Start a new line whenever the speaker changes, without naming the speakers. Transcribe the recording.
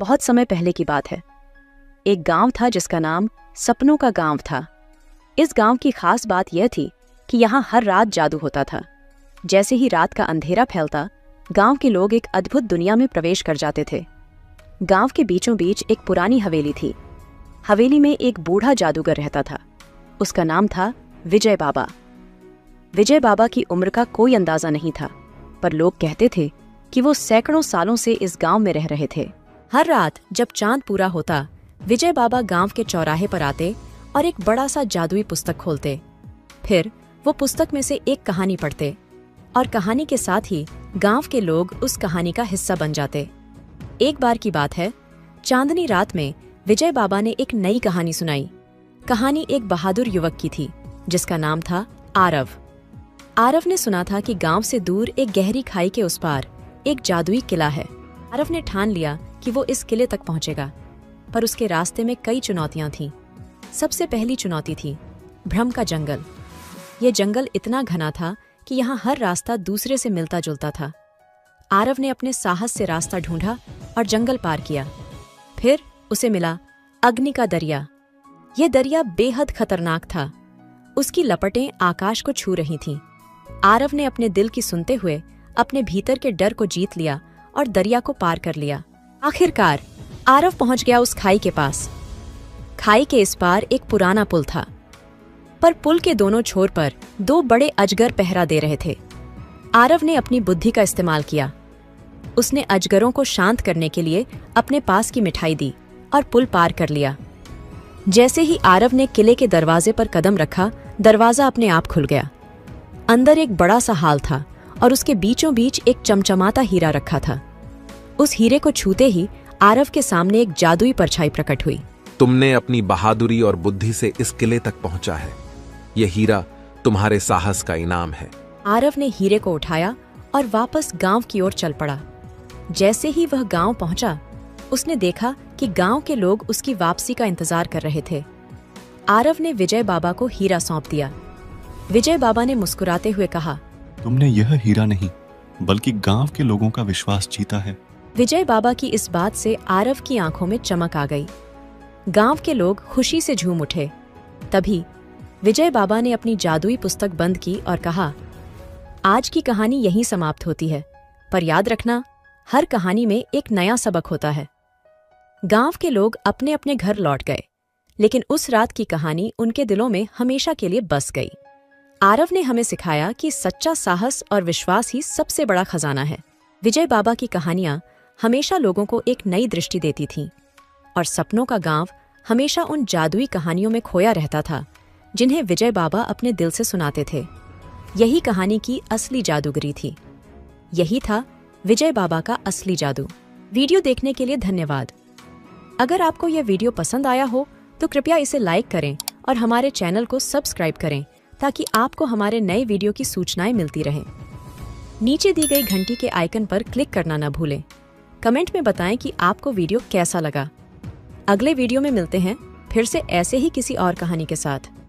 बहुत समय पहले की बात है। एक गांव था जिसका नाम सपनों का गांव था। इस गांव की खास बात यह थी कि यहाँ हर रात जादू होता था। जैसे ही रात का अंधेरा फैलता, गांव के लोग एक अद्भुत दुनिया में प्रवेश कर जाते थे। गांव के बीचों बीच एक पुरानी हवेली थी। हवेली में एक बूढ़ा जादूगर रहता था। उसका नाम था विजय बाबा। विजय बाबा की उम्र का कोई अंदाजा नहीं था, पर लोग कहते थे कि वो सैकड़ों सालों से इस गांव में रह रहे थे। हर रात जब चांद पूरा होता, विजय बाबा गांव के चौराहे पर आते और एक बड़ा सा जादुई पुस्तक खोलते। फिर वो पुस्तक में से एक कहानी पढ़ते और कहानी के साथ ही गांव के लोग उस कहानी का हिस्सा बन जाते। एक बार की बात है, चांदनी रात में विजय बाबा ने एक नई कहानी सुनाई। कहानी एक बहादुर युवक की थी जिसका नाम था आरव। आरव ने सुना था कि गांव से दूर एक गहरी खाई के उस पार एक जादुई किला है। आरव ने ठान लिया कि वो इस किले तक पहुंचेगा, पर उसके रास्ते में कई चुनौतियां थीं। सबसे पहली चुनौती थी भ्रम का जंगल। ये जंगल इतना घना था कि यहाँ हर रास्ता दूसरे से मिलता जुलता था। आरव ने अपने साहस से रास्ता ढूंढा और जंगल पार किया। फिर उसे मिला अग्नि का दरिया। यह दरिया बेहद खतरनाक था। उसकी लपटें आकाश को छू रही थीं। आरव ने अपने दिल की सुनते हुए अपने भीतर के डर को जीत लिया और दरिया को पार कर लिया। आखिरकार आरव पहुंच गया उस खाई के पास। खाई के इस पार एक पुराना पुल था, पर पुल के दोनों छोर पर दो बड़े अजगर पहरा दे रहे थे। आरव ने अपनी बुद्धि का इस्तेमाल किया। उसने अजगरों को शांत करने के लिए अपने पास की मिठाई दी और पुल पार कर लिया। जैसे ही आरव ने किले के दरवाजे पर कदम रखा, दरवाजा अपने आप खुल गया। अंदर एक बड़ा सा हाल था और उसके बीचों बीच एक चमचमाता हीरा रखा था। उस हीरे को छूते ही आरव के सामने एक जादुई परछाई प्रकट हुई।
तुमने अपनी बहादुरी और बुद्धि से इस किले तक पहुंचा है। यह हीरा तुम्हारे साहस का इनाम है।
आरव ने हीरे को उठाया और वापस गांव की ओर चल पड़ा। जैसे ही वह गांव पहुंचा, उसने देखा कि गांव के लोग उसकी वापसी का इंतजार कर रहे थे। आरव ने विजय बाबा को हीरा सौंप दिया। विजय बाबा ने मुस्कुराते हुए कहा,
तुमने यह हीरा नहीं बल्कि गांव के लोगों का विश्वास जीता है।
विजय बाबा की इस बात से आरव की आंखों में चमक आ गई। गांव के लोग खुशी से झूम उठे। तभी विजय बाबा ने अपनी जादुई पुस्तक बंद की और कहा, आज की कहानी यहीं समाप्त होती है, पर याद रखना, हर कहानी में एक नया सबक होता है। गांव के लोग अपने अपने घर लौट गए, लेकिन उस रात की कहानी उनके दिलों में हमेशा के लिए बस गई। आरव ने हमें सिखाया कि सच्चा साहस और विश्वास ही सबसे बड़ा खजाना है। विजय बाबा की कहानियां हमेशा लोगों को एक नई दृष्टि देती थीं, और सपनों का गांव हमेशा उन जादुई कहानियों में खोया रहता था जिन्हें विजय बाबा अपने दिल से सुनाते थे। यही कहानी की असली जादूगरी थी। यही था विजय बाबा का असली जादू। वीडियो देखने के लिए धन्यवाद। अगर आपको यह वीडियो पसंद आया हो तो कृपया इसे लाइक करें और हमारे चैनल को सब्सक्राइब करें ताकि आपको हमारे नए वीडियो की सूचनाएं मिलती रहें। नीचे दी गई घंटी के आइकन पर क्लिक करना न भूलें। कमेंट में बताएं कि आपको वीडियो कैसा लगा। अगले वीडियो में मिलते हैं फिर से ऐसे ही किसी और कहानी के साथ।